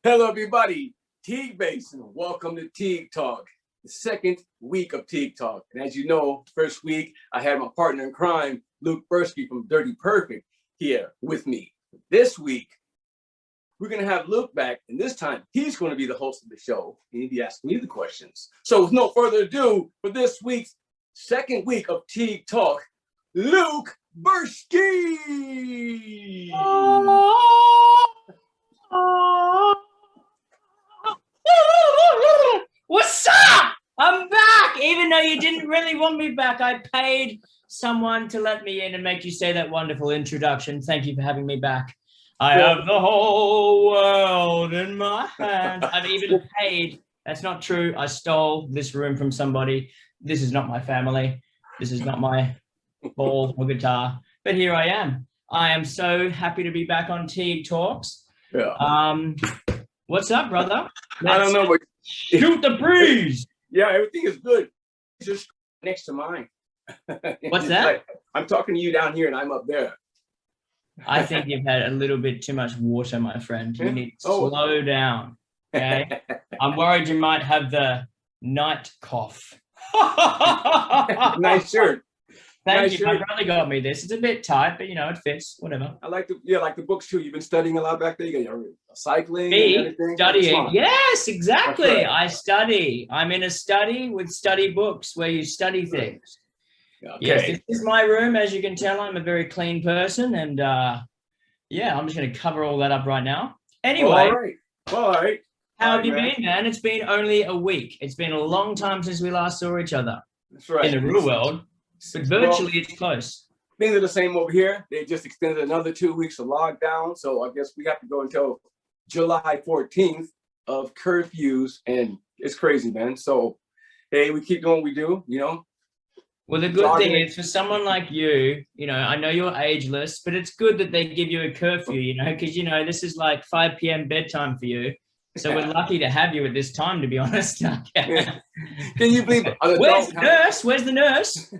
Hello, everybody. Teague Bass, and welcome to Teague Talk, the second week of Teague Talk. And as you know, first week, I had my partner in crime, Luke Buirski from Dirty Perfect, here with me. This week, we're going to have Luke back, and this time, he's going to be the host of the show, and he'll be asking me the questions. So with no further ado, for this week's second week of Teague Talk, Luke Buirski! What's up? I'm back. Even though you didn't really want me back, I paid someone to let me in and make you say that wonderful introduction. Thank you for having me back. I have the whole world in my hands. I've even paid. That's not true. I stole this room from somebody. This is not my family. This is not my ball or guitar. But here I am. I am so happy to be back on Teague Talks. Yeah. What's up, brother? I don't know, but shoot the breeze. Yeah, everything is good. It's just next to mine. What's that? Like, I'm talking to you down here and I'm up there. I think you've had a little bit too much water, my friend. You need to slow down. Okay. I'm worried you might have the night cough. Nice shirt. Thank you. My brother got me this. It's a bit tight, but you know, it fits. Whatever. I like like the books too. You've been studying a lot back there. You got your cycling. Me and everything. studying. Yes, exactly. Right. I study. I'm in a study with study books where you study things. Okay. Yes, this is my room. As you can tell, I'm a very clean person, and yeah, I'm just going to cover all that up right now. Anyway, all right. How have you been, man? It's been only a week. It's been a long time since we last saw each other. That's right. In the real world. But virtually, it's close. Things are the same over here. They just extended another 2 weeks of lockdown. So I guess we have to go until July 14th of curfews. And it's crazy, man. So, hey, we keep doing what we do, you know. Well, the good thing is for someone like you, you know, I know you're ageless, but it's good that they give you a curfew, you know, because, you know, this is like 5 p.m. bedtime for you. So we're lucky to have you at this time, to be honest. Can you believe it? Where's the nurse? Where's the nurse?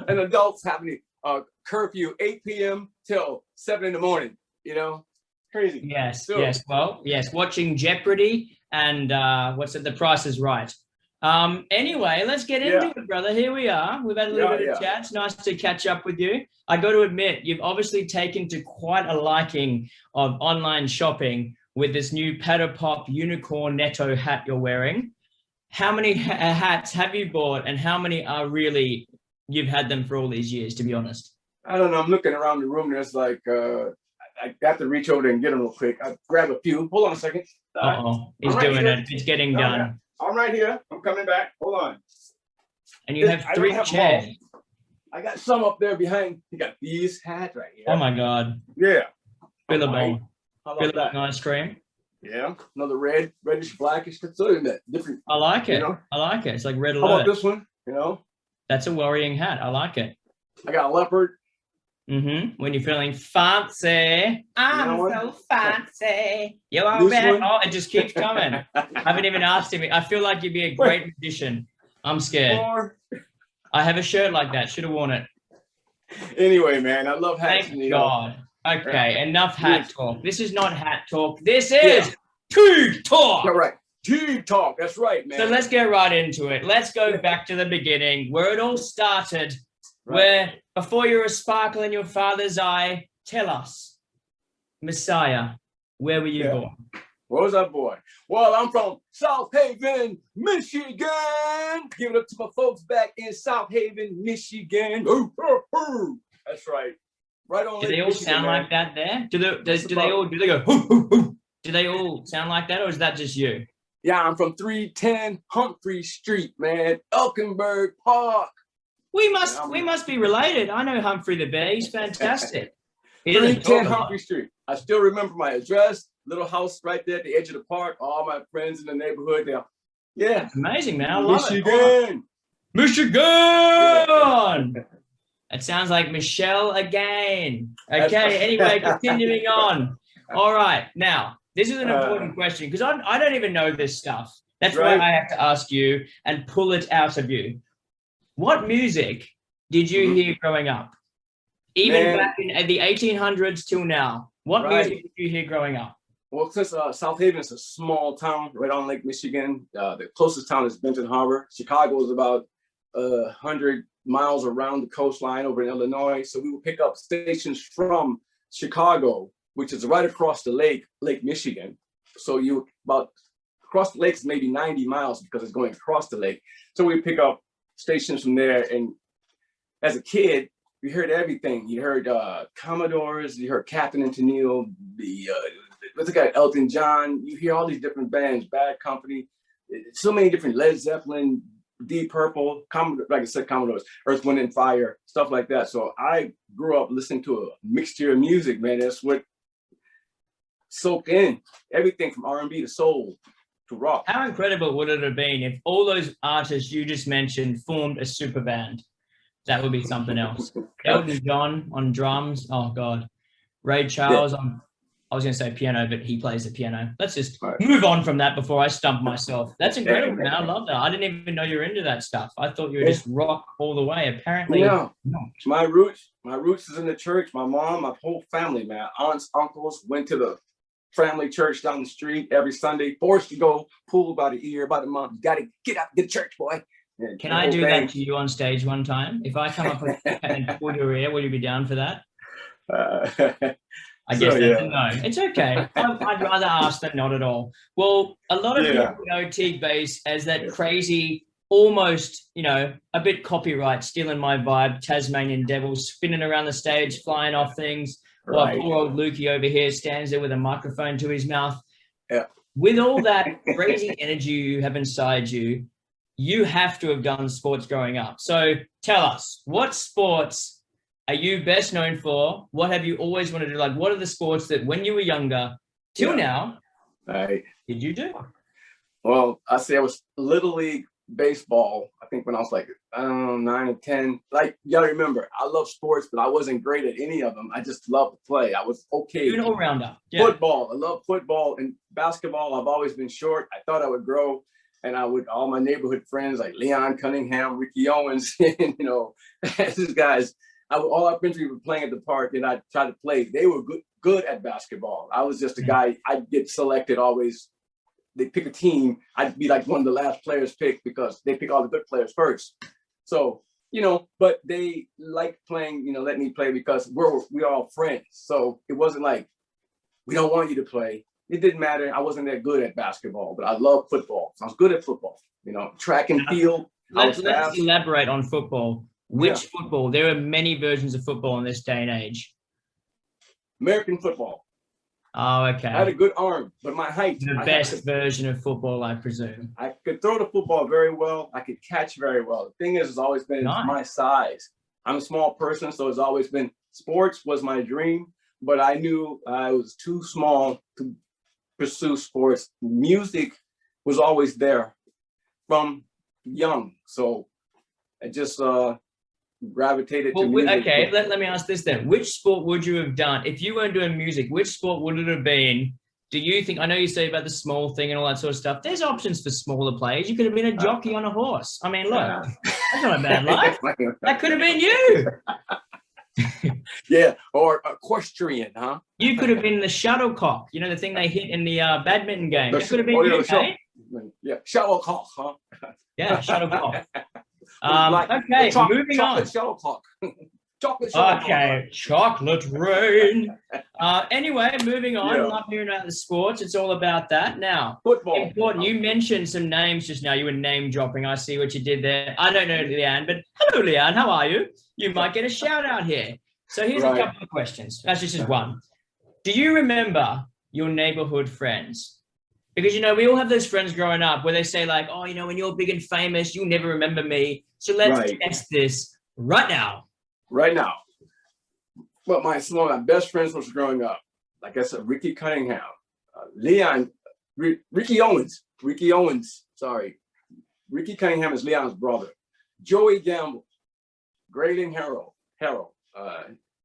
An adult's having a curfew 8 p.m. till 7 in the morning, you know? Crazy. Yes, yes. Well, yes, watching Jeopardy and what's it? The Price is Right. Anyway, let's get into it, brother. Here we are. We've had a little bit of chat. It's nice to catch up with you. I got to admit, you've obviously taken to quite a liking of online shopping with this new Patter Pop unicorn netto hat you're wearing. How many hats have you bought, and how many are really you've had them for all these years, to be honest? I don't know. I'm looking around the room. There's like, I got to reach over there and get them real quick. I'll grab a few. Hold on a second. He's doing it. It's getting done. I'm right here. I'm coming back. Hold on. And you have 3 chairs. I got some up there behind. You got these hats right here. Oh my God. Yeah. Billabong. Billabong ice cream. Yeah. Another reddish, blackish. It's different. I like it. You know? I like it. It's like red alert. How about this one? You know? That's a worrying hat. I like it. I got a leopard. Mm-hmm. When you're feeling fancy. I'm so fancy. You are Oh, it just keeps coming. I haven't even asked him. I feel like you'd be a great magician. I'm scared. I have a shirt like that. Should have worn it. Anyway, man, I love hats. Thank God. Okay, enough hat talk. This is not hat talk. This is Teague Talk. All right. Teague Talk. That's right, man. So let's get right into it. Let's go back to the beginning, where it all started, where before you were a sparkle in your father's eye. Tell us, Messiah, where were you born? Where was I born? Well, I'm from South Haven, Michigan. Give it up to my folks back in South Haven, Michigan. That's right. Right on. Do they all sound like that there? Do they all go hoo, hoo, hoo? Do they all sound like that, or is that just you? Yeah, I'm from 310 Humphrey Street, man. Elkinburg Park. We must be related. I know Humphrey the Bear. He's fantastic. 310 Humphrey Street. I still remember my address. Little house right there at the edge of the park. All my friends in the neighborhood. Yeah. It's amazing, man. I love it. Michigan. Yeah. It sounds like Michelle again. Okay, anyway, continuing on. All right, now, this is an important question because I don't even know this stuff. That's why I have to ask you and pull it out of you. What music did you hear growing up? Even back in the 1800s till now. What music did you hear growing up? Well, since South Haven is a small town right on Lake Michigan, the closest town is Benton Harbor. Chicago is about 100 miles around the coastline over in Illinois. So we would pick up stations from Chicago, which is right across the lake, Lake Michigan. So you about across the lake is maybe 90 miles because it's going across the lake. So we pick up stations from there. And as a kid, you heard everything. You heard Commodores, you heard Captain and Tennille, what's the guy, Elton John. You hear all these different bands, Bad Company, so many different, Led Zeppelin, Deep Purple, like I said, Commodores, Earth, Wind and Fire, stuff like that. So I grew up listening to a mixture of music, man. That's what soaked in everything from R&B to soul to rock. How incredible would it have been if all those artists you just mentioned formed a super band? That would be something else. Elton John on drums. Oh God. Ray Charles on, I was going to say piano, but he plays the piano. Let's just move on from that before I stump myself. That's incredible, man. I love that. I didn't even know you were into that stuff. I thought you were just rock all the way. Apparently, no. My roots is in the church. My mom, my whole family, man. Aunts, uncles went to the family church down the street every Sunday, forced to go, pulled by the ear, by the mom. You got to get out, get to church, boy. And can I do that to you on stage one time? If I come up with and pull your ear, will you be down for that? I guess that's a no. It's okay. I'd rather ask than not at all. Well, a lot of people know Teague Bass as that crazy, almost, you know, a bit copyright, stealing my vibe, Tasmanian devil, spinning around the stage, flying off things, while poor old Lukey over here stands there with a microphone to his mouth. Yeah. With all that crazy energy you have inside you, you have to have done sports growing up. So tell us, what sports are you best known for? What have you always wanted to do? Like, what are the sports that when you were younger till now did you do? Well, I say I was Little League baseball. I think when I was like, I don't know, 9 or 10. Like, you gotta remember, I love sports, but I wasn't great at any of them. I just loved to play. I was okay. You're an all-rounder. Yeah. Football. I love football. And basketball, I've always been short. I thought I would grow. And I would, all my neighborhood friends like Leon Cunningham, Ricky Owens, and, you know, these guys, all our friends we were playing at the park and I tried to play. They were good at basketball. I was just a guy, I'd get selected always. They pick a team. I'd be like one of the last players picked because they pick all the good players first. So, you know, but they liked playing, you know, let me play because we're all friends. So it wasn't like, we don't want you to play. It didn't matter. I wasn't that good at basketball, but I love football. So I was good at football, you know, track and field. Let's elaborate on football. Which football? There are many versions of football in this day and age. American football. Oh, okay. I had a good arm, but my height. The best version of football, I presume. I could throw the football very well. I could catch very well. The thing is, it's always been my size. I'm a small person, so it's always been sports was my dream, but I knew I was too small to pursue sports. Music was always there from young, so I just gravitated to music. Okay, let me ask this then. Which sport would you have done if you weren't doing music? Which sport would it have been? Do you think, I know you say about the small thing and all that sort of stuff. There's options for smaller players. You could have been a jockey on a horse. I mean, look, that's not a bad life. That could have been you. Yeah, or equestrian, huh? You could have been the shuttlecock, you know, the thing they hit in the badminton game. That could have been you, mate. Yeah, shuttlecock, huh? Yeah, shuttlecock. Okay, moving on. Shuttlecock. Chocolate shuttlecock. Okay, chocolate rain. Anyway, moving on. I love hearing about the sports. It's all about that. Now, football. Important. You mentioned some names just now. You were name dropping. I see what you did there. I don't know Leanne, but hello, Leanne. How are you? You might get a shout out here. So here's a couple of questions. That's just one. Do you remember your neighborhood friends? Because, you know, we all have those friends growing up where they say like, oh, you know, when you're big and famous, you'll never remember me. So let's test this right now. Right now. Well, some of my best friends was growing up. Like I said, Ricky Cunningham, Leon, Ricky Owens. Ricky Cunningham is Leon's brother. Joey Gamble, Graydon Harrell,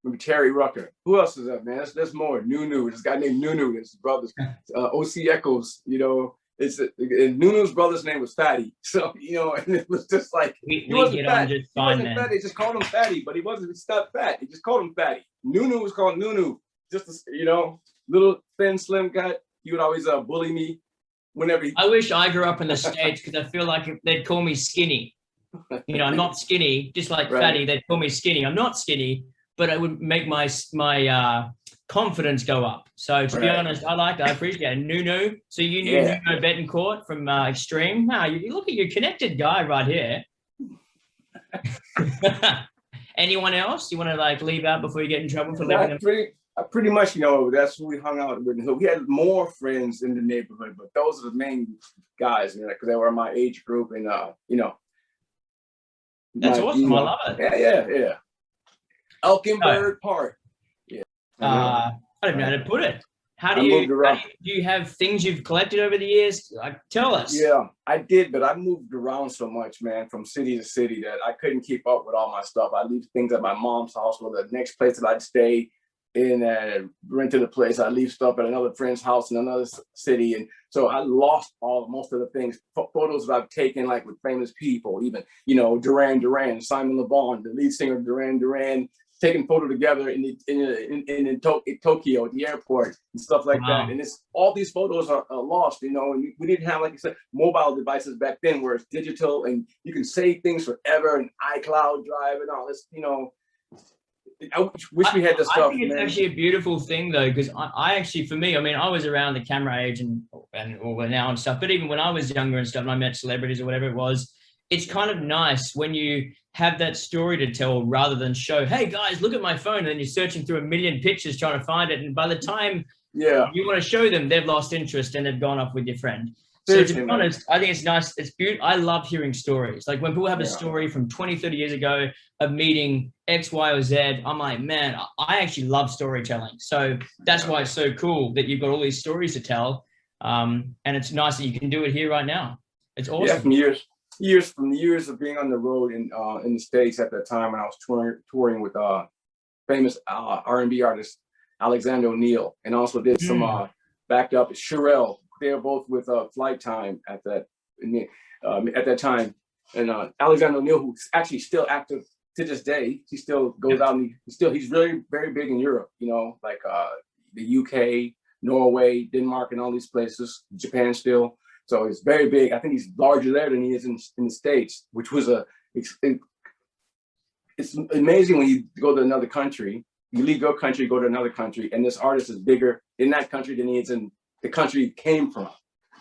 maybe Terry Rucker. Who else is that, man? There's more. Nunu, this guy named Nunu, his brothers. O.C. Echols, you know. Nunu's brother's name was Fatty. So, you know, and it was just like, he wasn't fat. He wasn't fat. They just called him Fatty, but he wasn't fat. He just called him Fatty. Nunu was called Nunu. Just, you know, little thin, slim guy. he would always bully me whenever he. I wish I grew up in the States because I feel like they'd call me skinny. You know, I'm not skinny, just like fatty. They'd call me skinny. I'm not skinny, but it would make my confidence go up. So to be honest, I appreciate it. Nuno. So you knew Nuno Betancourt from Extreme. Now you look at your connected guy right here. Anyone else you want to like leave out before you get in trouble for leaving them? Pretty much, you know, that's who we hung out with. We had more friends in the neighborhood, but those are the main guys, you know, because they were my age group, and you know. That's awesome. You know, I love it. Yeah. Elkinberg Park. Yeah. I don't know how to put it. Do you have things you've collected over the years? Like, tell us. Yeah, I did, but I moved around so much, man, from city to city that I couldn't keep up with all my stuff. I leave things at my mom's house, or the next place that I'd stay in and rented a place. I leave stuff at another friend's house in another city, and so I lost most of the things, photos that I've taken, like with famous people, even, you know, Duran, Simon Le Bon, the lead singer of Duran, taking photo together in Tokyo at the airport and stuff like that. And it's all these photos are lost, you know, and we didn't have, like you said, mobile devices back then where it's digital and you can save things forever and iCloud Drive and all this, you know. I wish we had this stuff. I think it's actually a beautiful thing though, because I actually, for me, I mean, I was around the camera age and now and stuff, but even when I was younger and stuff and I met celebrities or whatever it was, it's kind of nice when you have that story to tell rather than show, hey guys, look at my phone, and then you're searching through a million pictures trying to find it, and by the time you want to show them, they've lost interest and they've gone off with your friend. So to be honest, I think it's nice. It's beautiful. I love hearing stories. Like when people have a story from 20, 30 years ago of meeting X, Y, or Z, I'm like, man, I actually love storytelling. So that's why it's so cool that you've got all these stories to tell. And it's nice that you can do it here right now. It's awesome. Yeah, from years of being on the road in the States at that time when I was touring with famous R&B artist Alexander O'Neal, and also did some backed up Sherelle. They were both with Flight Time at that time, and Alexander O'Neal, who's actually still active to this day. He still goes out and he's really very big in Europe. You know, like the UK, Norway, Denmark, and all these places. Japan still. So he's very big. I think he's larger there than he is in the States, which was it's amazing when you go to another country. You leave your country, go to another country, and this artist is bigger in that country than he is in the country he came from.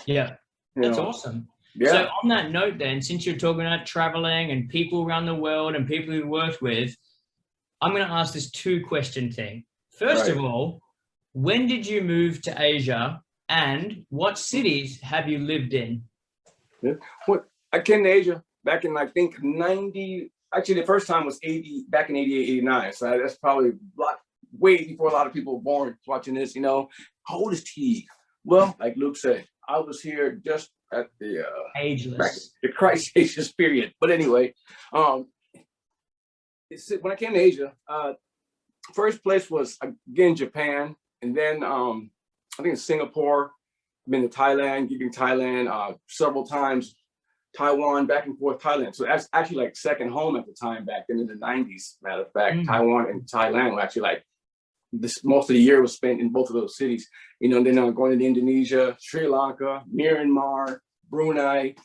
Yeah, that's awesome. Yeah. So on that note then, since you're talking about traveling and people around the world and people you worked with, I'm going to ask this 2-question thing. First of all, when did you move to Asia and what cities have you lived in? I came to Asia back in, I think, 90. Actually, the first time was back in 88, 89. So that's probably way before a lot of people were born watching this, you know. How old is Teague? Well, like Luke said, I was here just at the ageless, the Christ ages period. But anyway, when I came to Asia, first place was again Japan, and then I think Singapore. Been to Thailand, gigging Thailand several times. Taiwan, back and forth Thailand. So that's actually like second home at the time back then in the 90s. Matter of fact, Taiwan and Thailand were actually like most of the year was spent in both of those cities. You know, then going to Indonesia, Sri Lanka, Myanmar, Brunei,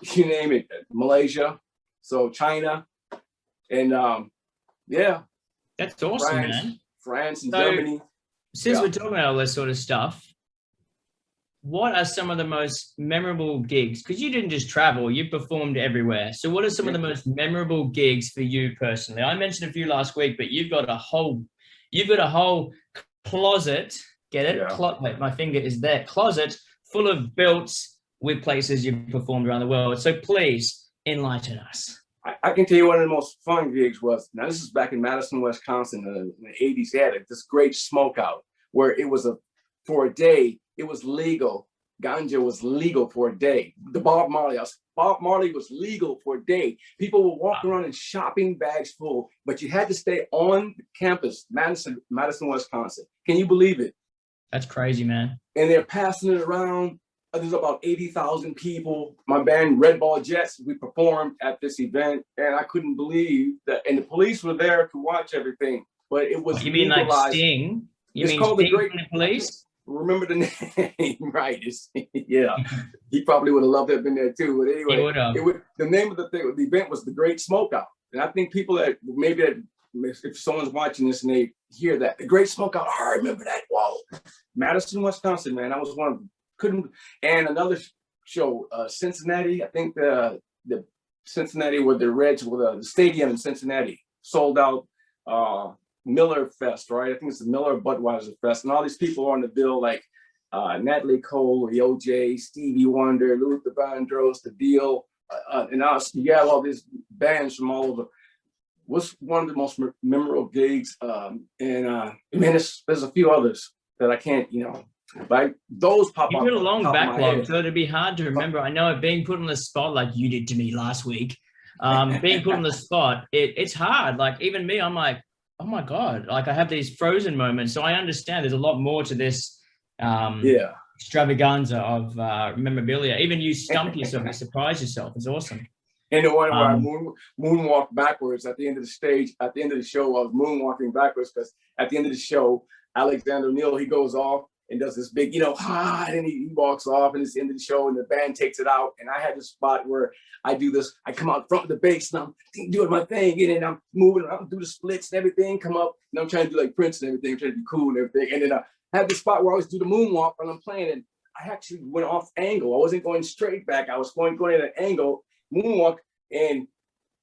you name it, Malaysia, so China, and that's awesome, man. France and Germany. Since we're talking about all this sort of stuff, what are some of the most memorable gigs? Because you didn't just travel, you performed everywhere. So what are some of the most memorable gigs for you personally? I mentioned a few last week, but you've got a whole closet. Get it? Yeah. Wait, my finger is there. Closet full of belts with places you've performed around the world. So please enlighten us. I can tell you one of the most fun gigs was, now this is back in Madison, Wisconsin in the 80s. They had this great smoke out where it was for a day, it was legal. Ganja was legal for a day. The Bob Marley was legal for a day. People were walking around in shopping bags full, but you had to stay on campus, Madison, Wisconsin. Can you believe it? That's crazy, man. And they're passing it around. There's about 80,000 people. My band, Red Ball Jets, we performed at this event, and I couldn't believe that. And the police were there to watch everything, but it was You mean legalized. Like Sting? You it's mean called Sting the Great Police? remember the name, right? Yeah, he probably would have loved to have been there too. But anyway, the name of the event was the Great Smokeout, and I think people that maybe if someone's watching this and they hear that the Great Smokeout, I remember that. Whoa, Madison, Wisconsin, man, that was one of them. And another show, Cincinnati. I think the Cincinnati with the Reds with the stadium in Cincinnati sold out. Miller Fest, right? I think it's the Miller Budweiser Fest, and all these people are on the bill, like Natalie Cole, the OJ, Stevie Wonder, Luther Vandross, The Deal, and us. You got all these bands from all over. Was one of the most memorable gigs, and man, there's a few others that I can't, but those pop up. You got a long backlog, so it'd be hard to remember. I know being put on the spot like you did to me last week. Being put on the spot, it's hard. Like even me, I'm like, oh my God, like I have these frozen moments. So I understand there's a lot more to this extravaganza of memorabilia. Even you stump yourself, you surprise yourself. It's awesome. And the one where I moonwalked backwards at the end of the stage, at the end of the show, I was moonwalking backwards because at the end of the show, Alexander O'Neal, he goes off and does this big, and he walks off, and it's the end of the show, and the band takes it out. And I had this spot where I do this, I come out front of the bass, and I'm doing my thing, and then I'm moving around, do the splits and everything, come up, and I'm trying to do like Prince and everything, trying to be cool and everything. And then I had this spot where I always do the moonwalk when I'm playing, and I actually went off angle. I wasn't going straight back. I was going at an angle, moonwalk, and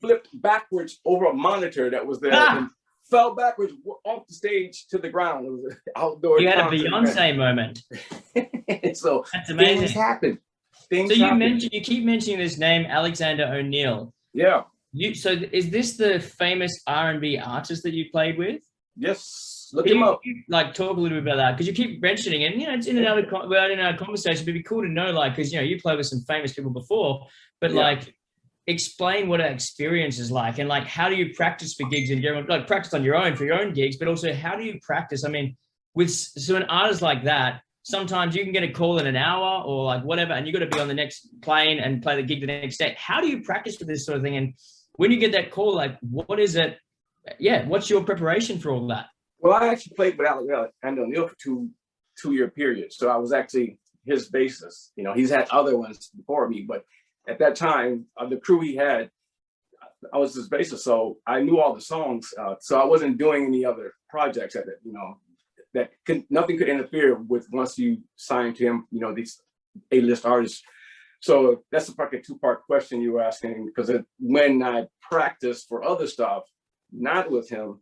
flipped backwards over a monitor that was there. And fell backwards off the stage to the ground. It was an outdoor. You had a Beyonce moment. So that's amazing. Things happen. You keep mentioning this name, Alexander O'Neal. Yeah. So is this the famous R&B artist that you played with? Yes. Look him up. Like talk a little bit about that, because you keep mentioning it. And, it's in another in our conversation. But it'd be cool to know, like, because you played with some famous people before, but like. Explain what an experience is like, and like how do you practice for gigs, and like practice on your own for your own gigs, but also how do you practice? I mean, so an artist like that, sometimes you can get a call in an hour or like whatever, and you got to be on the next plane and play the gig the next day. How do you practice for this sort of thing? And when you get that call, like what is it? Yeah, what's your preparation for all that? Well, I actually played with Alexander O'Neal for two-year period, so I was actually his bassist. He's had other ones before me, but at that time, the crew he had, I was his bassist, so I knew all the songs. So I wasn't doing any other projects at it. Nothing could interfere with once you sign to him. These A-list artists. So that's a two-part question you were asking, because when I practice for other stuff, not with him,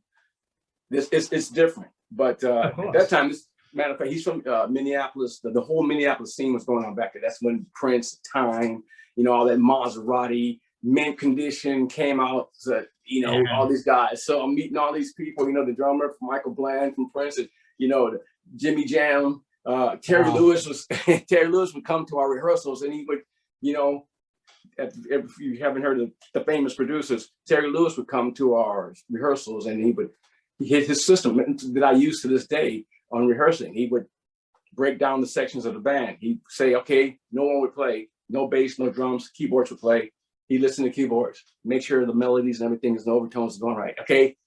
it's different. But at that time, matter of fact, he's from Minneapolis. The whole Minneapolis scene was going on back there. That's when Prince, Time. All that Maserati, Mint Condition came out, all these guys. So I'm meeting all these people, the drummer from Michael Bland from Prince, and, the Jimmy Jam, Terry Lewis would come to our rehearsals, and he would, if you haven't heard of the famous producers, Terry Lewis would come to our rehearsals, and he would hit his system that I use to this day on rehearsing. He would break down the sections of the band. He'd say, okay, no one would play. No bass, no drums, keyboards would play. He'd listen to keyboards, make sure the melodies and everything is, the overtones is going right. Okay,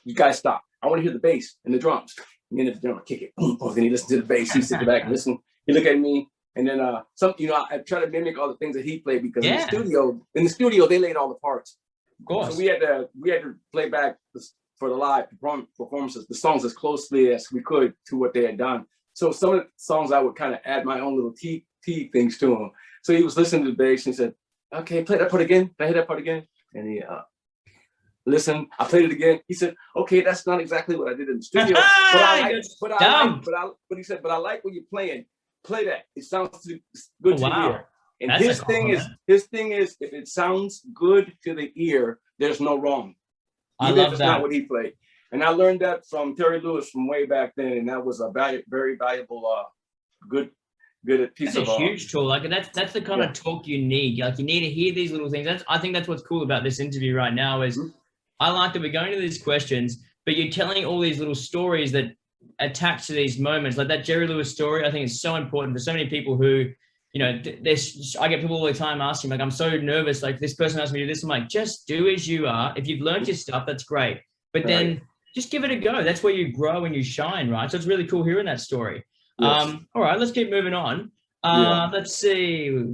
you guys stop. I want to hear the bass and the drums. And then the drummer kick it, boom, boom. Then he listen to the bass. He sit back and listen. He look at me, and then I try to mimic all the things that he played, because in the studio they laid all the parts. Of course. So we had to play back for the live performances the songs as closely as we could to what they had done. So some of the songs I would kind of add my own little T things to them. So he was listening to the bass, and he said, okay, play that part again. Can I hear that part again? And he listened. I played it again. He said, okay, that's not exactly what I did in the studio. But he said, but I like what you're playing. Play that. It sounds good to the ear. And his thing is, if it sounds good to the ear, there's no wrong. I love that. That's not what he played. And I learned that from Terry Lewis from way back then. And that was a very valuable, good piece of. That's a huge tool. Like that's the kind of talk you need. Like you need to hear these little things. I think that's what's cool about this interview right now is I like that we're going to these questions, but you're telling all these little stories that attach to these moments. Like that Jerry Lewis story, I think is so important for so many people who, I get people all the time asking, like, I'm so nervous. Like this person asked me to do this. I'm like, just do as you are. If you've learned your stuff, that's great. But then just give it a go. That's where you grow and you shine, right? So it's really cool hearing that story. Yes. All right, let's keep moving on. Let's see. And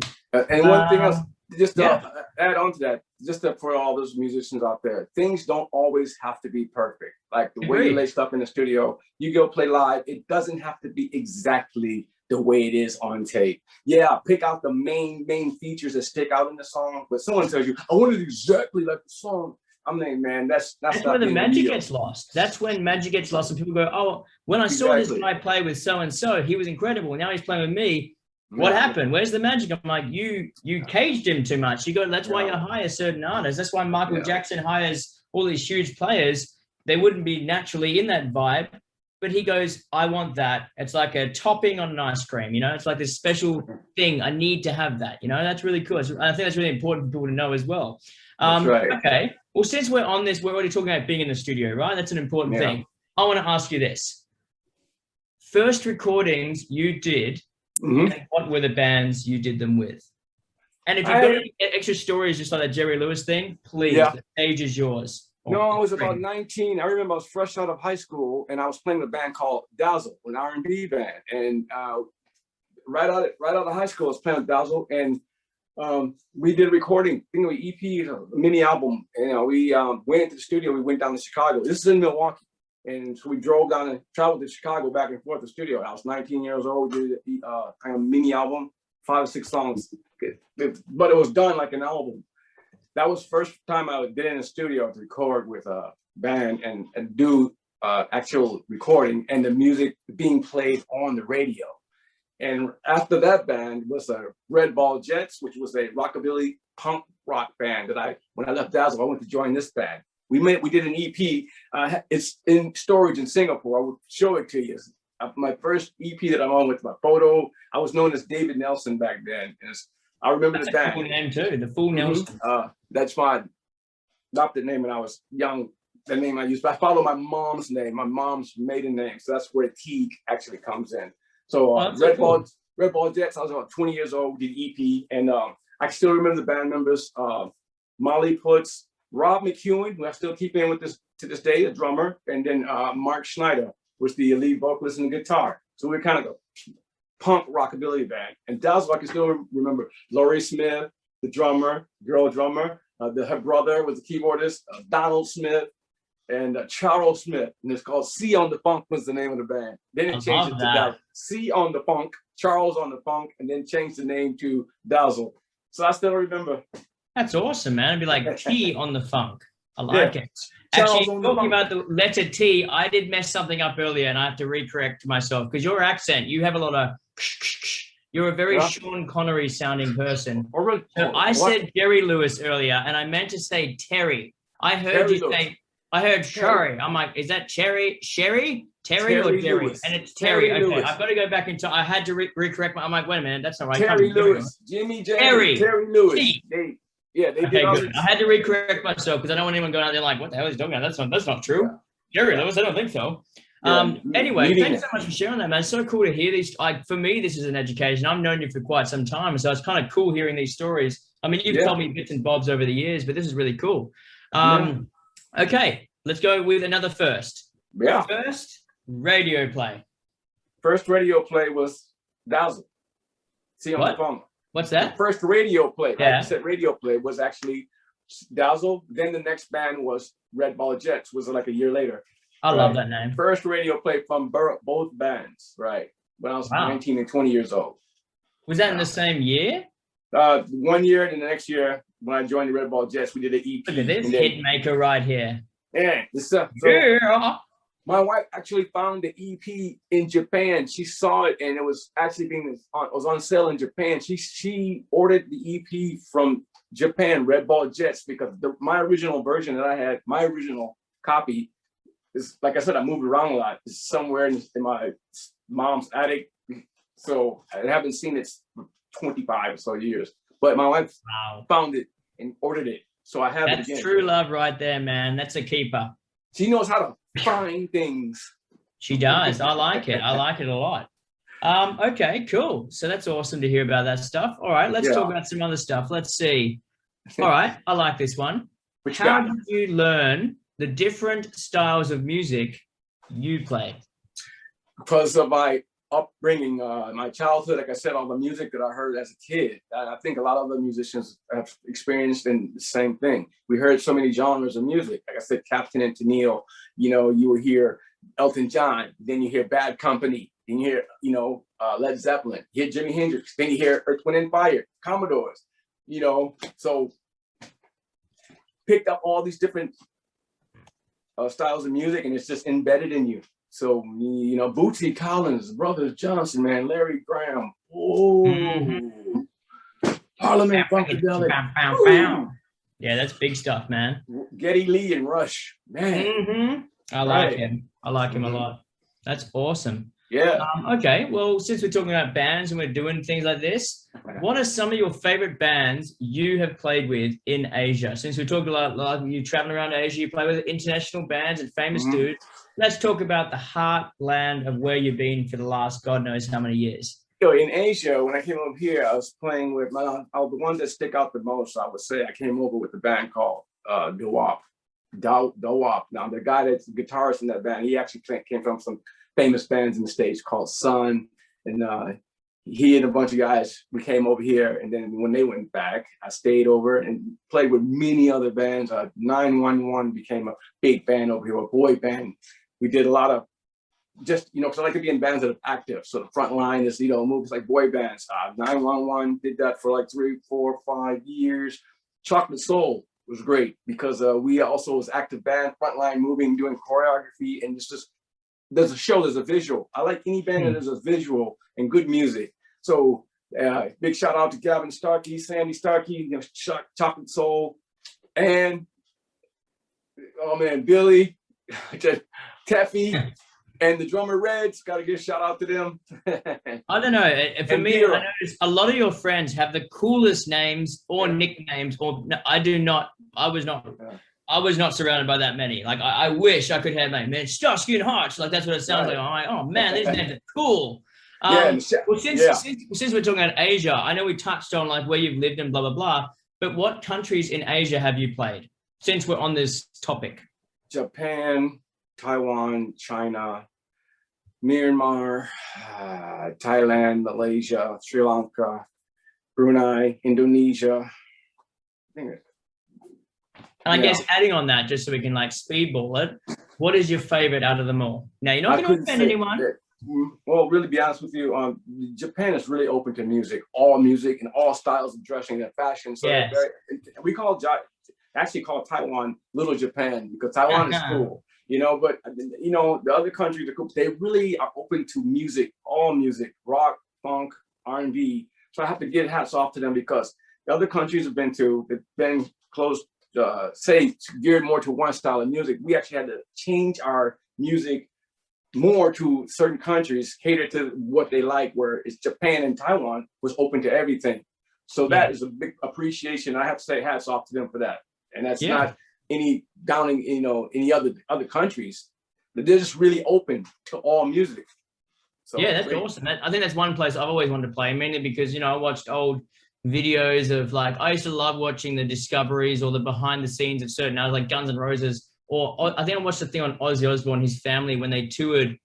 one thing else, just to yeah. add on to that, just for all those musicians out there, things don't always have to be perfect. Like the way you lay stuff in the studio, you go play live, it doesn't have to be exactly the way it is on tape. Yeah, pick out the main features that stick out in the song, but someone tells you, I want it exactly like the song. I'm like, man, that's where the magic gets lost. That's when magic gets lost, and people go, "Oh, when I saw this guy play with so and so, he was incredible. Now he's playing with me. What happened? Where's the magic?" I'm like, you caged him too much. You go. That's why you hire certain artists. That's why Michael Jackson hires all these huge players. They wouldn't be naturally in that vibe, but he goes, "I want that. It's like a topping on an ice cream. You know, it's like this special thing. I need to have that. You know, that's really cool. I think that's really important for people to know as well." That's right. Okay. Well, since we're on this, we're already talking about being in the studio, right? That's an important thing. I want to ask you this. First recordings you did, and what were the bands you did them with? And if you've got any extra stories, just like that Jerry Lewis thing, please, the stage is yours. No, I was about 19. I remember I was fresh out of high school, and I was playing with a band called Dazzle, an R&B band. And right out of high school, I was playing with Dazzle, and we did a recording, EP, a mini album. You know, we went into the studio. We went down to Chicago. This is in Milwaukee, and so we drove down and traveled to Chicago back and forth to the studio. I was 19 years old. Did a kind of mini album, 5 or 6 songs, but it was done like an album. That was the first time I did in the studio to record with a band and do actual recording and the music being played on the radio. And after that band was a Red Ball Jets, which was a rockabilly punk rock band that when I left Dazzle, I went to join this band. We did an EP. It's in storage in Singapore. I would show it to you. My first EP that I'm on with my photo. I was known as David Nelson back then. I remember the band. Full name too. The full Nelson. That's my adopted name when I was young. The name I used. But I follow my mom's name, my mom's maiden name. So that's where Teague actually comes in. So Red Ball Jets, I was about 20 years old, did EP, and I still remember the band members, Molly Putz, Rob McEwen, who I still keep in with this to this day, the drummer, and then Mark Schneider was the lead vocalist and guitar. So we're kind of a punk rockabilly band. And Dazzle, I can still remember Laurie Smith, the drummer, girl drummer, her brother was the keyboardist, Donald Smith, and Charles Smith, and it's called C on the Funk was the name of the band. Then it changed it to Dazzle. C on the Funk, Charles on the Funk, and then changed the name to Dazzle. So I still remember. That's awesome, man. It'd be like T on the Funk. I like it. Actually, talking about the letter T, I did mess something up earlier, and I have to recorrect myself because your accent, you have a lot of. You're a very Sean Connery sounding person. So I said Jerry Lewis earlier, and I meant to say Terry. I heard you say. I heard Sherry. I'm like, is that Sherry, Terry or Jerry? And it's Terry. Okay, Lewis. I've got to go back into. I had to recorrect. I'm like, wait a minute, that's not right. Terry Lewis, Jimmy James, Terry Lewis. They did. Okay, good. I had to recorrect myself because I don't want anyone going out there like, what the hell is he talking about? That's not true. Jerry Lewis, I don't think so. Anyway, thanks so much for sharing that, man. It's so cool to hear these. For me, this is an education. I've known you for quite some time, so it's kind of cool hearing these stories. I mean, you've told me bits and bobs over the years, but this is really cool. Okay, let's go with another first. First radio play. First radio play was Dazzle. See on the phone. What's that? The first radio play. Like I said, radio play was actually Dazzle. Then the next band was Red Ball Jets. Was like a year later. I love that name. First radio play from both bands. Right. When I was 19 and 20 years old. Was that in the same year? 1 year, and the next year when I joined the Red Ball Jets, we did an EP. Look at this hit maker right here. Yeah, this stuff. My wife actually found the EP in Japan. She saw it, and it was actually on sale in Japan. She ordered the EP from Japan, Red Ball Jets, because my original version that I had, my original copy, is like I said, I moved around a lot. It's somewhere in my mom's attic, so I haven't seen it for 25 or so years. But my wife found it and ordered it. So I have it again. That's true love right there, man. That's a keeper. She knows how to find things. She does. I like it. I like it a lot. Okay, cool. So that's awesome to hear about that stuff. All right, let's talk about some other stuff. Let's see. All right, I like this one. How did you learn the different styles of music you play? Because of my upbringing, my childhood, like I said, all the music that I heard as a kid. I think a lot of the musicians have experienced in the same thing. We heard so many genres of music. Like I said, Captain and Tennille, you know, you will hear Elton John, then you hear Bad Company, then you hear, you know, Led Zeppelin, you hear Jimi Hendrix, then you hear Earth, Wind and Fire, Commodores, you know, so picked up all these different styles of music, and it's just embedded in you. So, you know, Bootsy Collins, Brothers Johnson, man, Larry Graham, Parliament Funkadelic. Yeah, that's big stuff, man. Geddy Lee and Rush, man. I like him. I like him a lot. That's awesome. Yeah. Okay, well, since we're talking about bands and we're doing things like this, what are some of your favorite bands you have played with in Asia? Since we talked a lot, like you traveling around Asia, you play with international bands and famous dudes. Let's talk about the heartland of where you've been for the last God knows how many years. So in Asia, when I came over here, I was playing with the ones that stick out the most. I would say I came over with a band called Dawap. Now the guy that's the guitarist in that band, he actually came from some famous bands in the States called Sun, and he and a bunch of guys, we came over here, and then when they went back, I stayed over and played with many other bands. 911 became a big band over here, a boy band. We did a lot of just, you know, because I like to be in bands that are active. So the front line is, you know, movies like boy bands. 911 did that for like 3, 4, 5 years. Chocolate Soul was great because we also was active band, frontline moving, doing choreography, and it's just, there's a show, there's a visual. I like any band that there's a visual and good music. So big shout out to Gavin Starkey, Sandy Starkey, you know, Chocolate Soul, and oh man, Billy, Teffy, and the drummer Reds. Got to give a shout out to them. I don't know. For me, I noticed a lot of your friends have the coolest names or nicknames. Or no, I do not. I was not surrounded by that many. Like I wish I could have man, Starsky and Hutch. Like that's what it sounds like. I'm like, oh man, these names are cool. Well, since we're talking about Asia, I know we touched on like where you've lived and blah blah blah. But what countries in Asia have you played? Since we're on this topic, Japan, Taiwan, China, Myanmar, Thailand, Malaysia, Sri Lanka, Brunei, Indonesia. And I guess adding on that, just so we can like speedball it, what is your favorite out of them all? Now, you're not going to offend anyone. Well, really be honest with you, Japan is really open to music and all styles of dressing and fashion. So we actually call Taiwan Little Japan because Taiwan is cool. You know, but you know, the other countries, they really are open to music, all music, rock, funk, R&B. So I have to give hats off to them because the other countries have been to, they've been close, geared more to one style of music. We actually had to change our music more to certain countries, cater to what they like, where it's Japan and Taiwan was open to everything. So that is a big appreciation. I have to say hats off to them for that. And that's not any downing, you know, any other countries, but they're just really open to all music. So that's awesome. I think that's one place I've always wanted to play, mainly because, you know, I watched old videos of like, I used to love watching the discoveries or the behind the scenes of certain artists like Guns N' Roses, or I think I watched the thing on Ozzy Osbourne, his family, when they toured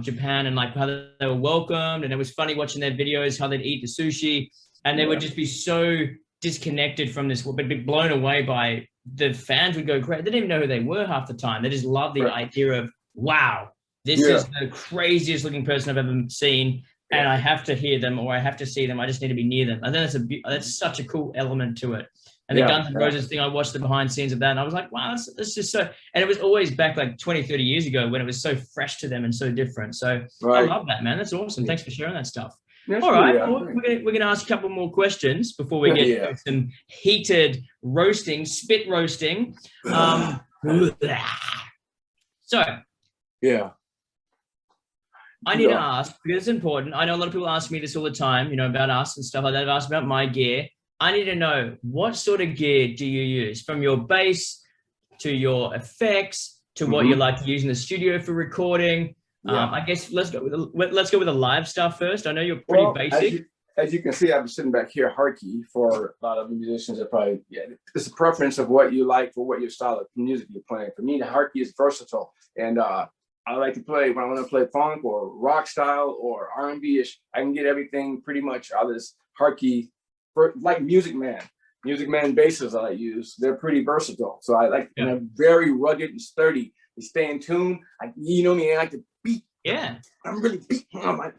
Japan, and like how they were welcomed, and it was funny watching their videos, how they'd eat the sushi, and they would just be so disconnected from this, but be blown away by the fans would go crazy. They didn't even know who they were half the time. They just loved the idea of, wow, this is the craziest looking person I've ever seen, and I have to hear them or I have to see them. I just need to be near them. I think that's such a cool element to it. And the Guns N' Roses thing, I watched the behind scenes of that, and I was like, wow, that's just so, and it was always back like 20, 30 years ago when it was so fresh to them and so different. So I love that, man. That's awesome. Thanks for sharing that stuff. All right, we're going to ask a couple more questions before we get into some heated roasting, spit roasting. So, I need to ask, because it's important. I know a lot of people ask me this all the time, you know, about us and stuff like that. They've asked about my gear. I need to know, what sort of gear do you use, from your bass to your effects to what you like to use in the studio for recording? I guess let's go with the live stuff first. I know you're pretty basic. As you can see, I've been sitting back here harky for a lot of musicians that probably, it's a preference of what you like for what your style of music you're playing. For me, the harky is versatile, and I like to play when I want to play funk or rock style or R&B-ish. I can get everything pretty much out of this Harkey, like Music Man. Music Man basses I use. They're pretty versatile. So I like, and they're very rugged and sturdy. They stay in tune. You know me, I like to beat. Yeah. I'm really beating on my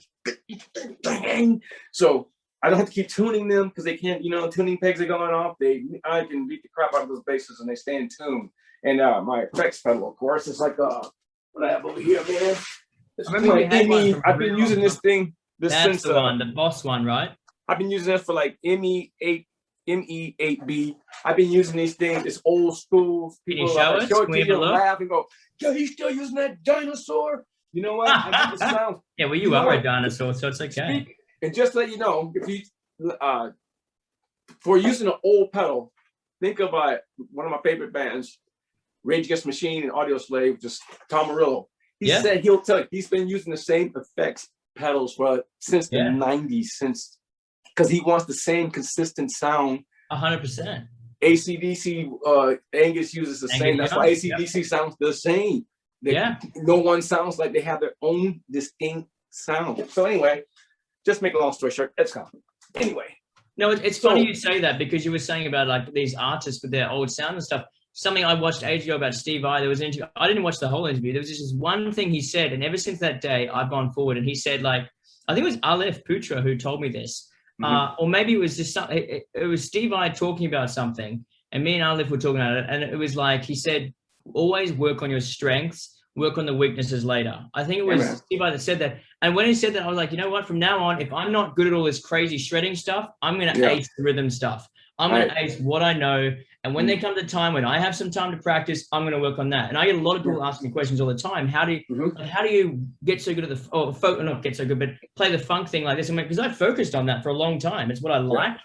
thing. So I don't have to keep tuning them because they can't, tuning pegs are going off. I can beat the crap out of those basses and they stay in tune. And my effects pedal, of course, it's like what I have over here, man. I've been using this thing since the one, the Boss one, right? I've been using this for like ME8B. I've been using these things. It's old school. Can you show us? Show it to you, laugh and go, yo, he's still using that dinosaur. You know what? I get the sound. Yeah, well, you are a dinosaur, so it's okay. And just to let you know, if you for using an old pedal, think of one of my favorite bands, Rage Against the Machine and Audio Slave, just Tom Morello. He said he'll tell you he's been using the same effects pedals since the 90s, because he wants the same consistent sound. 100%. AC/DC, Angus uses the same. That's why AC/DC sounds the same. No one sounds like they have their own distinct sound. So anyway, just make a long story short, it's gone. Anyway. No, it's funny you say that, because you were saying about like these artists with their old sound and stuff. Something I watched ages ago about Steve Vai. There was an interview. I didn't watch the whole interview. There was just this one thing he said, and ever since that day, I've gone forward. And he said, like, I think it was Aleph Putra who told me this, or maybe it was just it was Steve Vai talking about something, and me and Aleph were talking about it, and it was like he said, always work on your strengths. Work on the weaknesses later. I think it was Steve Vai that said that. And when he said that, I was like, you know what? From now on, if I'm not good at all this crazy shredding stuff, I'm going to ace the rhythm stuff. I'm going to ace what I know. And when there comes a time when I have some time to practice, I'm going to work on that. And I get a lot of people asking questions all the time. How do you get so good at not get so good, but play the funk thing like this? I'm like, because I've focused on that for a long time. It's what I like.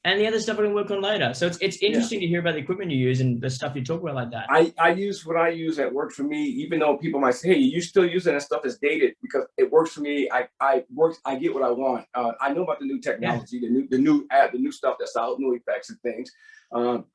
And the other stuff I can work on later. So it's interesting to hear about the equipment you use and the stuff you talk about like that. I use what I use that works for me, even though people might say, hey, you still using that stuff that's dated, because it works for me. I get what I want. I know about the new technology, the new stuff that's out, new effects and things.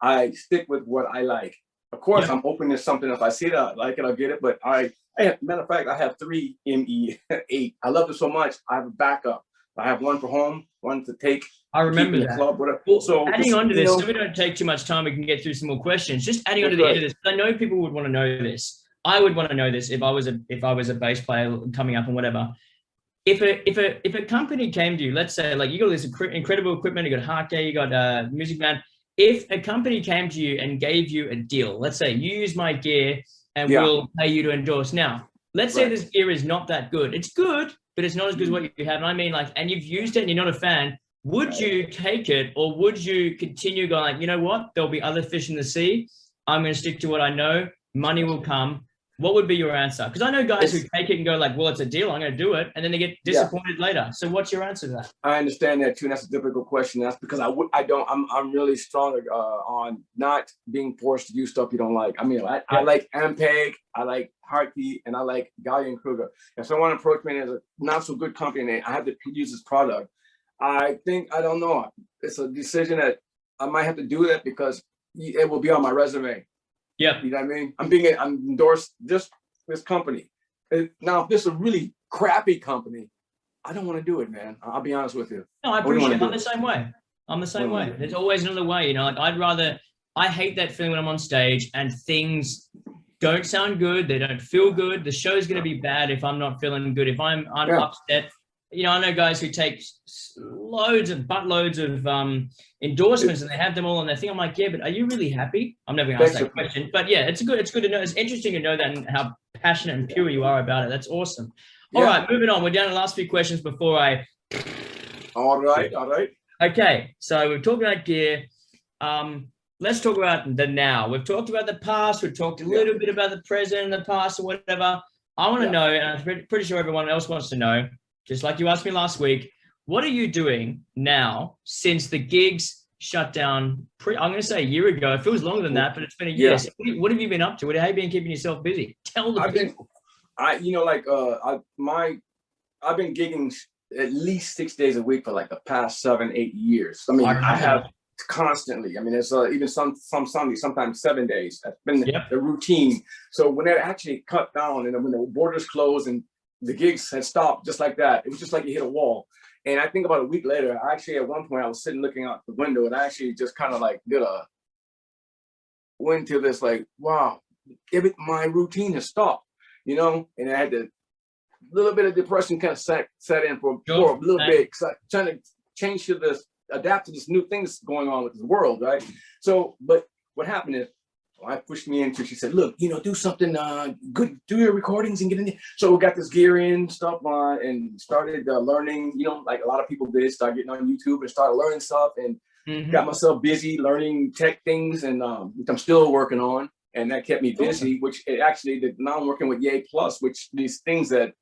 I stick with what I like. Of course, I'm open to something. If I see that I like it, I'll get it. But matter of fact, I have 3 ME8. I love it so much. I have a backup. I have one for home, one to take. I remember that. Club, well, so adding on to this, so we don't take too much time, we can get through some more questions. Just adding on to the end of this, I know people would want to know this. I would want to know this if I was a bass player coming up and whatever. If a company came to you, let's say like you got this incredible equipment, you got Harkey, you got Music Man. If a company came to you and gave you a deal, let's say you use my gear and we'll pay you to endorse. Now, let's say this gear is not that good. It's good, but it's not as good as what you have. And I mean, like, and you've used it and you're not a fan. Would you take it, or would you continue going like, you know what? There'll be other fish in the sea. I'm going to stick to what I know. Money will come. What would be your answer? Because I know guys who take it and go like, well, it's a deal. I'm going to do it. And then they get disappointed later. So what's your answer to that? I understand that too. And that's a difficult question. That's because I'm really strong on not being forced to do stuff you don't like. I mean, I like Ampeg, I like Harkey, and I like Gallion Kruger. If someone approached me as a not so good company and I have to use this product, I don't know. It's a decision that I might have to do that because it will be on my resume. Yeah. You know what I mean? I'm endorsed this company. Now, if this is a really crappy company, I don't want to do it, man. I'll be honest with you. No, I appreciate it. I'm the same way. I'm the same way. There's always another way, you know, like I hate that feeling when I'm on stage and things don't sound good. They don't feel good. The show's going to be bad if I'm not feeling good. If I'm upset. You know, I know guys who take buttloads of endorsements and they have them all on their thing. I'm like, yeah, but are you really happy? I'm never going to ask that question. But yeah, it's good to know. It's interesting to know that and how passionate and pure you are about it. That's awesome. All right, moving on. We're down to the last few questions before I. All right. Okay, so we've talked about gear. Let's talk about the now. We've talked about the past. We've talked a little bit about the present and the past or whatever. I want to know, and I'm pretty sure everyone else wants to know, just like you asked me last week, what are you doing now since the gigs shut down? I'm going to say a year ago. It feels longer than that, but it's been a year. Yeah. So what have you been up to? How have you been keeping yourself busy? Tell the people. I've been gigging at least 6 days a week for like the past 7-8 years. I mean, I have constantly. I mean, it's even some Sundays, sometimes 7 days. That's been the routine. So when that actually cut down, and then when the borders closed and the gigs had stopped just like that, it was just like you hit a wall. And I think about a week later, I actually at one point I was sitting looking out the window, and I actually just kind of like went to this like, wow, my routine has stopped, you know, and I had to little bit of depression kind of set in for a little bit, because I'm trying to change to this, adapt to this new thing that's going on with the world, right? So, but what happened is, I pushed me into, she said, look, you know, do something good, do your recordings and get in there. So we got this gear in, stuff on, and started learning, you know, like a lot of people did, start getting on YouTube and started learning stuff, and got myself busy learning tech things, and which I'm still working on. And that kept me busy, which it actually, now I'm working with Yay Plus, which these things that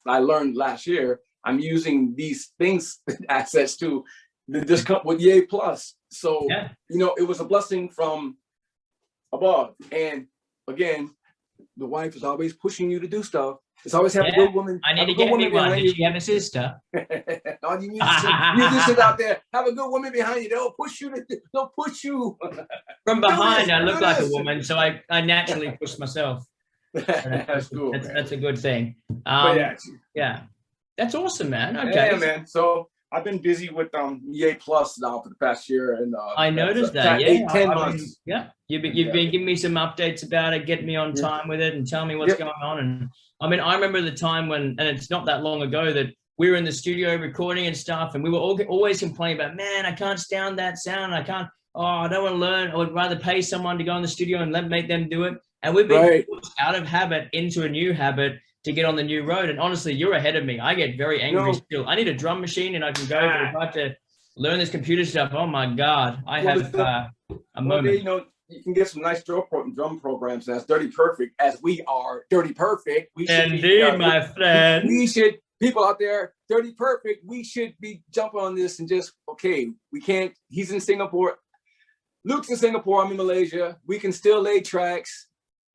I learned last year, I'm using these things, assets to just come with Yay Plus. So, you know, it was a blessing from above. And again, the wife is always pushing you to do stuff. It's always have a good woman. I need to get me one. Did she have a sister? All you musicians out there, have a good woman behind you. They'll push you. They'll push you. From behind, I look like a woman, so I naturally push myself. That's cool. That's a good thing. Yeah, that's awesome, man. Okay, yeah, man. So I've been busy with Yay Plus now for the past year, and I noticed that. 8-10 months. You've been giving me some updates about it, getting me on time with it, and telling me what's going on. And I mean, I remember the time when, and it's not that long ago, that we were in the studio recording and stuff, and we were always complaining about, man, I can't stand that sound. I can't. Oh, I don't want to learn. I would rather pay someone to go in the studio and make them do it. And we've been forced out of habit into a new habit to get on the new road. And honestly, you're ahead of me. I get very angry still. I need a drum machine and I can go, but if I have to learn this computer stuff, oh my God, I have a moment. You know, you can get some nice drum programs, and that's Dirty Perfect, as we are Dirty Perfect. We should Indeed, my friend. We should, people out there, Dirty Perfect, we should be jumping on this and just, okay, we can't, he's in Singapore. Luke's in Singapore, I'm in Malaysia. We can still lay tracks.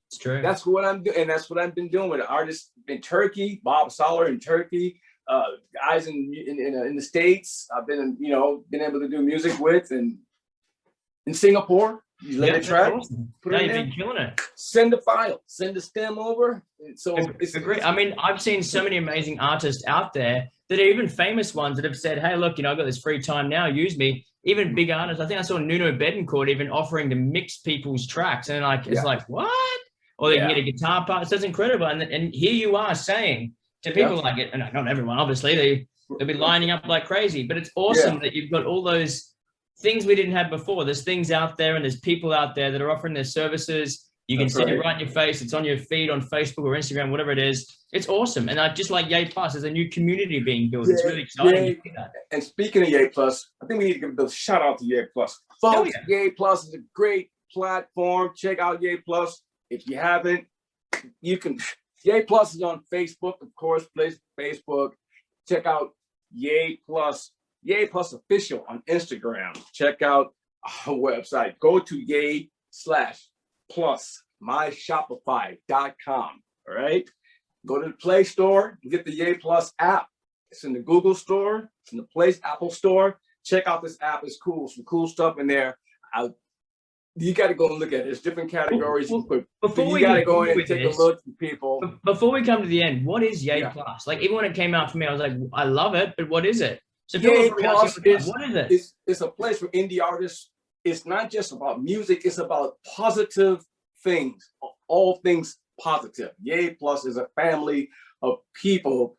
It's true. That's what I'm doing, and that's what I've been doing with artists in Turkey, Bob Soller in Turkey, guys in the States. I've been, you know, been able to do music with, and in Singapore, you lay the track, awesome. put it in You've there, been killing it. send the file, send the stem over. So it's great. I mean, I've seen so many amazing artists out there that are even famous ones that have said, hey, look, you know, I've got this free time now, use me. Even big artists. I think I saw Nuno Betancourt even offering to mix people's tracks, and like it's like, what? Or they can get a guitar part. So it's incredible. And here you are saying to people like it, and not everyone, obviously, they'll be lining up like crazy, but it's awesome that you've got all those things we didn't have before. There's things out there, and there's people out there that are offering their services. You can see it right in your face. It's on your feed on Facebook or Instagram, whatever it is. It's awesome. And I just like Yay Plus, there's a new community being built. It's really exciting to see that. And speaking of Yay Plus, I think we need to give a shout out to Yay Plus. Folks, Yay Plus is a great platform. Check out Yay Plus. If you haven't, you can. Yay Plus is on Facebook, of course. Please, Facebook. Check out Yay Plus Official on Instagram. Check out our website. Go to Yay/Plus, myshopify.com. All right. Go to the Play Store and get the Yay Plus app. It's in the Google Store. It's in the Apple Store. Check out this app. It's cool. Some cool stuff in there. You got to go and look at it. There's different categories. Before you got to go in and take a look at people. Before we come to the end, what is Yay Plus? Like, even when it came out for me, I was like, I love it, but what is it? So Yay Plus is, what is it? It's a place for indie artists. It's not just about music. It's about positive things. All things positive. Yay Plus is a family of people.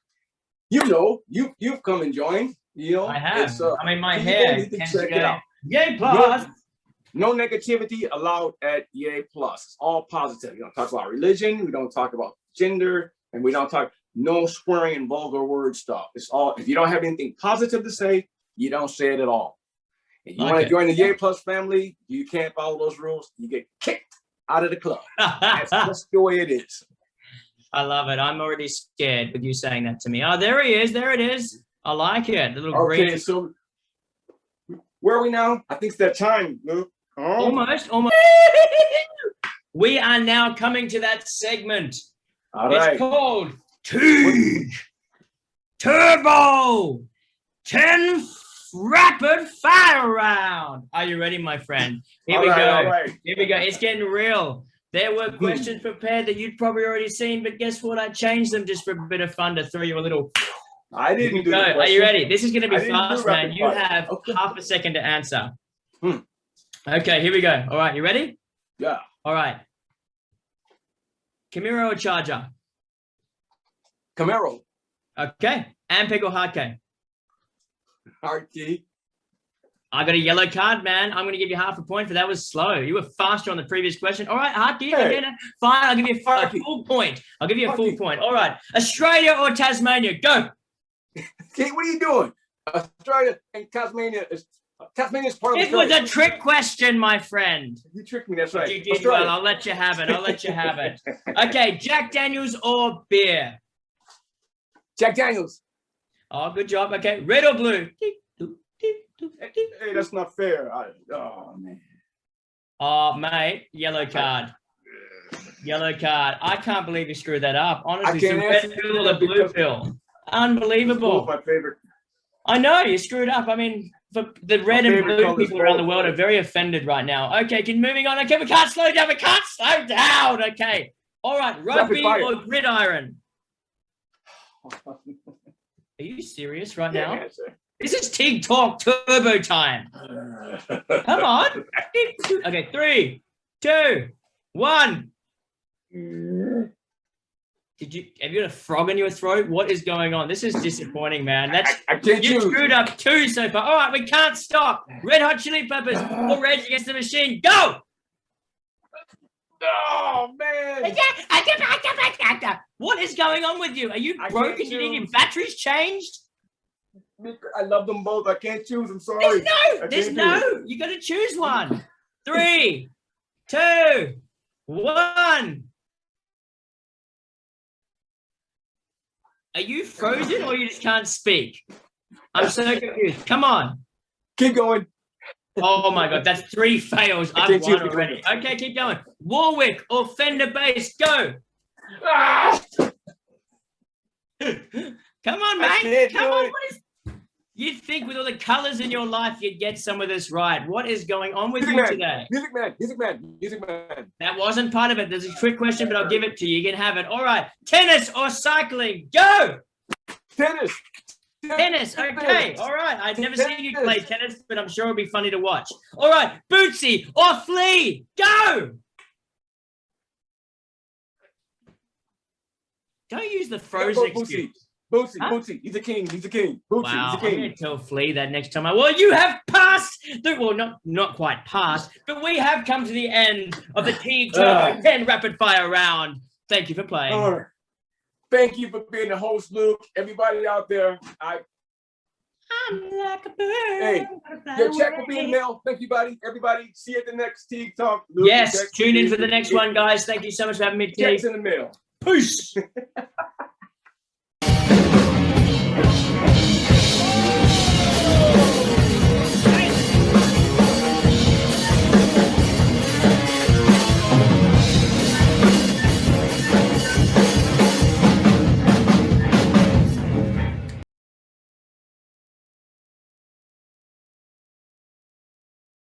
You know, you've come and joined. You know, I have. I mean, my hair. Check it out. Yay Plus. No negativity allowed at Yay Plus. It's all positive. We don't talk about religion. We don't talk about gender, and we don't talk no swearing and vulgar word stuff. It's all. If you don't have anything positive to say, you don't say it at all. And you want to join the Yay Plus family, you can't follow those rules. You get kicked out of the club. That's just the way it is. I love it. I'm already scared with you saying that to me. Oh, there he is. There it is. I like it. The little green. So where are we now? I think it's that time, Luke. Almost. We are now coming to that segment. All right. It's called Teague Turbo 10 rapid fire round. Are you ready, my friend? Here we go. Here we go. It's getting real. There were questions prepared that you'd probably already seen, but guess what? I changed them just for a bit of fun to throw you a little. I didn't do Are you ready? This is going to be fast, man. You have okay. half a second to answer. Okay, here we go. All right, you ready? Yeah. All right. Camaro or Charger? Camaro. Okay. Ampeg or hard K? Hard key. I got a yellow card, man. I'm going to give you half a point for that. Was slow. You were faster on the previous question. All right, hard key. Hey. Fine. I'll give you a full point. I'll give you a full point. All right. Australia or Tasmania? Go. Okay, what are you doing? Australia and Tasmania is Tasmania's part of It was a trick question, my friend. You tricked me, that's right. You did well. I'll let you have it. I'll let you have it. Okay, Jack Daniels or beer? Jack Daniels. Oh, good job. Okay, red or blue? Hey, that's not fair. Oh, man. Oh, mate, yellow card. Yellow card. I can't believe you screwed that up. Honestly, the red pill or the blue pill? Unbelievable. My favorite. I know, you screwed up. I mean, the red and blue people around the world are very offended right now. Okay, moving on. Okay, we can't slow down. We can't slow down. Okay. All right, rugby or gridiron? Are you serious right now? Yeah, this is Teague Talk Turbo time. Come on. Okay, 3, 2, 1. Have you got a frog in your throat? What is going on? This is disappointing, man. You screwed up 2 so far. All right, we can't stop. Red Hot Chili Peppers or Rage Against the Machine. Go! Oh, man. What is going on with you? Are you broken? You need your batteries changed? I love them both. I can't choose. I'm sorry. There's no. You got to choose one. 3, 2, 1. Are you frozen or you just can't speak? I'm so confused. Come on. Keep going. Oh my God, that's 3 fails. I've won already. Okay, keep going. Warwick or Fender Bass, go. Ah! Come on, mate. Come on. You'd think with all the colors in your life, you'd get some of this right. What is going on with you today? Music man. That wasn't part of it. There's a trick question, but I'll give it to you. You can have it. All right. Tennis or cycling, go. Tennis. Okay. All right. I've never seen you play tennis, but I'm sure it'll be funny to watch. All right. Bootsy or Flea, go. Don't use the frozen excuse. Bootsy. He's a king. Bootsy, wow, he's a king. I'm going to tell Flea that next time. Well, you have passed. Well, not quite passed, but we have come to the end of the Teague Talk 10 rapid fire round. Thank you for playing. Thank you for being the host, Luke. Everybody out there, I'm like a bird. Hey, your check will be in the mail. Thank you, buddy. Everybody, see you at the next Teague Talk. Luke, yes, tune in for the next one, guys. Thank you so much for having me, Teague. Check's in the mail. Peace.